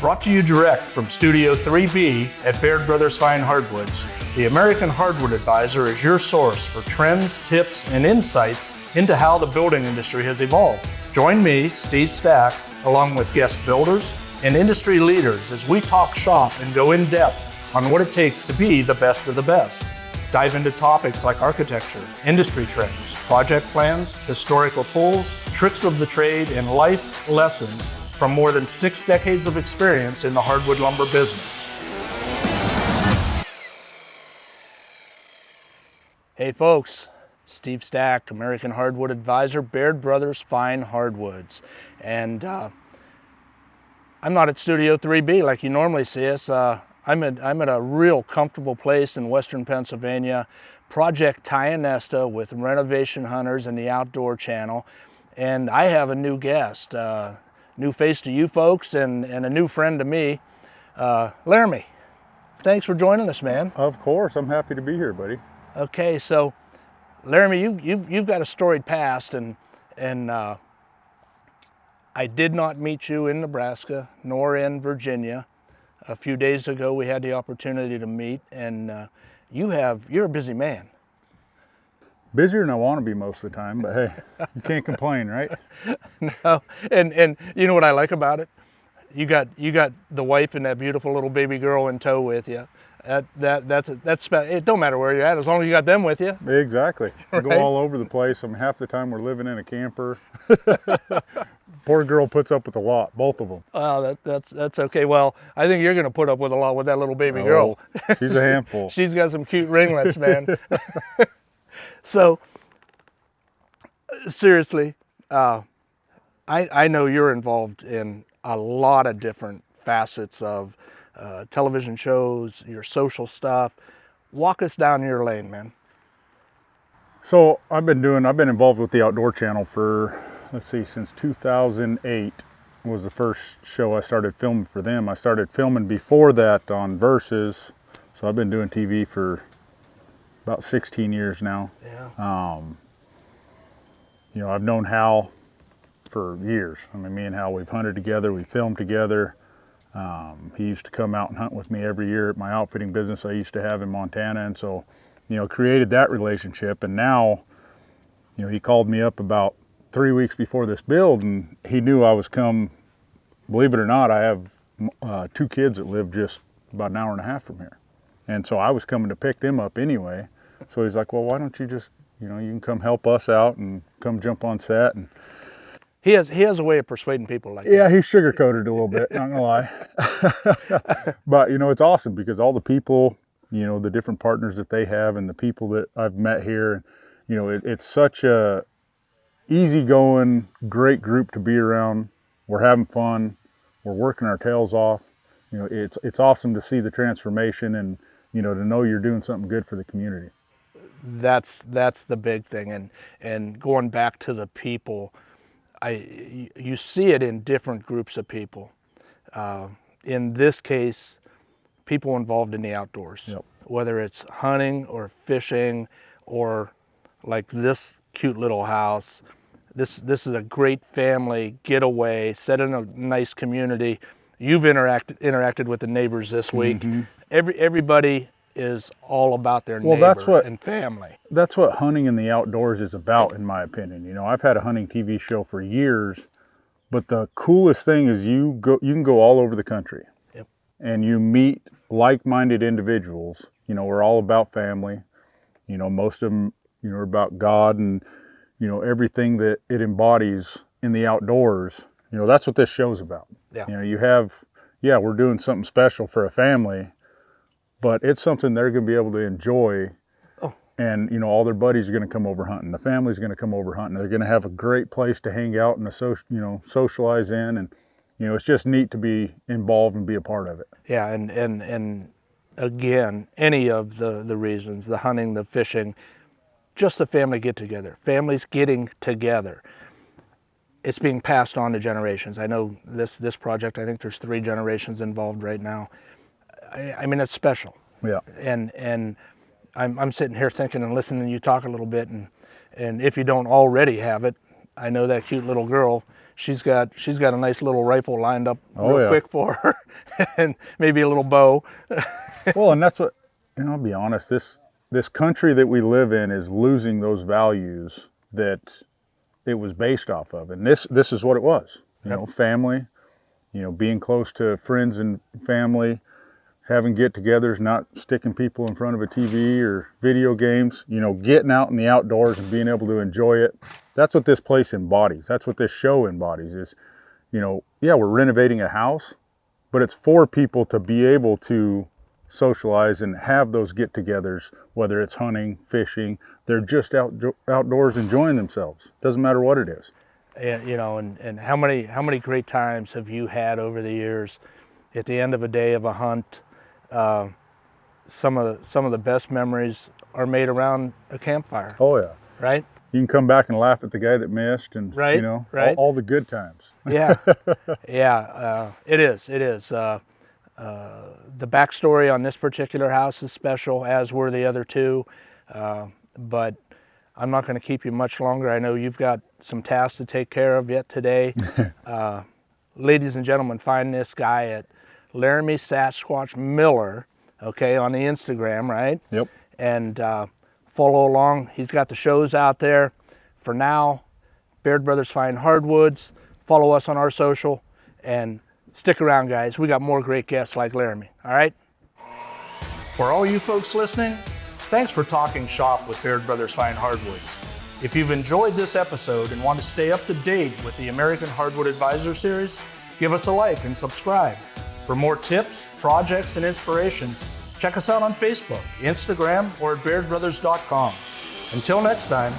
Brought to you direct from Studio 3B at Baird Brothers Fine Hardwoods, the American Hardwood Advisor is your source for trends, tips, and insights into how the building industry has evolved. Join me, Steve Stack, along with guest builders and industry leaders as we talk shop and go in depth on what it takes to be the best of the best. Dive into topics like architecture, industry trends, project plans, historical tools, tricks of the trade, and life's lessons from more than 6 decades of experience in the hardwood lumber business. Hey folks, Steve Stack, American Hardwood Advisor, Baird Brothers Fine Hardwoods. And I'm not at Studio 3B like you normally see us. I'm at a real comfortable place in Western Pennsylvania, Project Tionesta with Renovation Hunters and the Outdoor Channel. And I have a new guest, new face to you folks and a new friend to me, Laramy. Thanks for joining us, man. Of course, I'm happy to be here, buddy. Okay, so Laramy, you've got a storied past, and I did not meet you in Nebraska nor in Virginia. A few days ago, we had the opportunity to meet, and you're a busy man. Busier than I want to be most of the time, but hey, you can't complain, right? No, and you know what I like about it? You got the wife and that beautiful little baby girl in tow with you. That's it. Don't matter where you're at, as long as you got them with you. Exactly. Right? Go all over the place. I mean, half the time we're living in a camper. Poor girl puts up with a lot, both of them. Oh, that's okay. Well, I think you're going to put up with a lot with that little baby girl. She's a handful. She's got some cute ringlets, man. So, seriously, I know you're involved in a lot of different facets of television shows, your social stuff. Walk us down your lane, man. So I've been involved with the Outdoor Channel for, let's see, since 2008 was the first show I started filming for them. I started filming before that on Versus, so I've been doing TV for about 16 years now. Yeah. You know, I've known Hal for years. I mean, me and Hal, we've hunted together, we filmed together. He used to come out and hunt with me every year at my outfitting business I used to have in Montana, and so, you know, created that relationship. And now, you know, he called me up about 3 weeks before this build, and he knew I was come. Believe it or not, I have 2 kids that live just about an hour and a half from here, and so I was coming to pick them up anyway. So he's like, well, why don't you just, you know, you can come help us out and come jump on set. And he has a way of persuading people like that. Yeah, he's sugarcoated a little bit, not gonna lie. But, you know, it's awesome because all the people, you know, the different partners that they have and the people that I've met here, you know, it's such a easygoing, great group to be around. We're having fun. We're working our tails off. You know, it's awesome to see the transformation and, you know, to know you're doing something good for the community. That's the big thing. And going back to the people, you see it in different groups of people. In this case, people involved in the outdoors, yep. Whether it's hunting or fishing or like this cute little house. This is a great family getaway, set in a nice community. You've interacted with the neighbors this week. Mm-hmm. Everybody is all about their neighbor and family. That's what hunting in the outdoors is about, in my opinion. You know, I've had a hunting TV show for years, but the coolest thing is you can go all over the country. Yep. And you meet like-minded individuals. You know, we're all about family. You know, most of them, you know, are about God and, you know, everything that it embodies in the outdoors. You know, that's what this show's about. Yeah. You know, we're doing something special for a family, but it's something they're going to be able to enjoy. Oh. And, you know, all their buddies are going to come over hunting. The family's going to come over hunting. They're going to have a great place to hang out and socialize in. And, you know, it's just neat to be involved and be a part of it. Yeah, and again, any of the reasons, the hunting, the fishing, just the family get together. Families getting together. It's being passed on to generations. I know this project, I think there's 3 generations involved right now. I mean, it's special. Yeah. And I'm sitting here thinking and listening to you talk a little bit, and if you don't already have it, I know that cute little girl, she's got a nice little rifle lined up real yeah. quick for her, and maybe a little bow. Well, and that's what, I'll be honest, this country that we live in is losing those values that it was based off of. And this is what it was, family, being close to friends and family, having get-togethers, not sticking people in front of a TV or video games, getting out in the outdoors and being able to enjoy it. That's what this place embodies. That's what this show embodies is, yeah, we're renovating a house, but it's for people to be able to socialize and have those get-togethers, whether it's hunting, fishing, they're just outdoors enjoying themselves. Doesn't matter what it is. And how many great times have you had over the years at the end of a day of a hunt? Some of the best memories are made around a campfire. Oh yeah. Right? You can come back and laugh at the guy that missed, and right. all the good times. Yeah. Yeah, it is. The backstory on this particular house is special, as were the other two, but I'm not going to keep you much longer. I know you've got some tasks to take care of yet today. Ladies and gentlemen, find this guy at Laramys Sasquatch Miller, okay, on the Instagram, right? Yep. And follow along. He's got the shows out there. For now, Baird Brothers Find Hardwoods. Follow us on our social, and stick around, guys. We got more great guests like Laramy, all right? For all you folks listening, thanks for talking shop with Baird Brothers Find Hardwoods. If you've enjoyed this episode and want to stay up to date with the American Hardwood Advisor series, give us a like and subscribe. For more tips, projects, and inspiration, check us out on Facebook, Instagram, or at bairdbrothers.com. Until next time,